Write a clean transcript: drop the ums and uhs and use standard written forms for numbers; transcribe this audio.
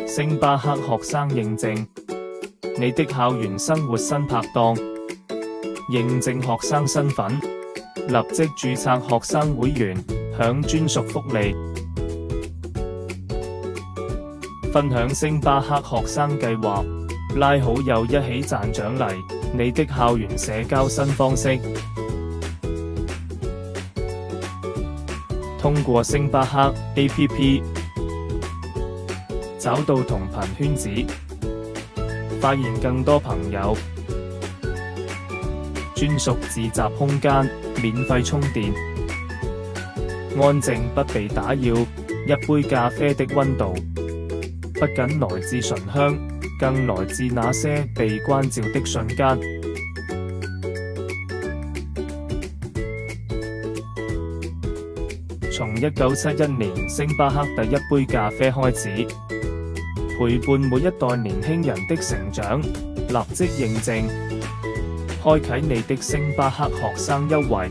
星巴克學生認證，你的校園生活新拍檔。認證學生身份，立即註冊學生會員，享專屬福利。分享星巴克學生計劃，拉好友一起賺獎勵，你的校園社交新方式。通過星巴克 APP 找到同頻圈子，發現更多朋友，專屬自習空間，免費充電，安靜不被打擾，一杯咖啡的溫度，不僅來自醇香，更來自那些被關照的瞬間。從1971年星巴克第一杯咖啡開始，陪伴每一代年輕人的成長。立即認證，開啟你的星巴克學生優惠。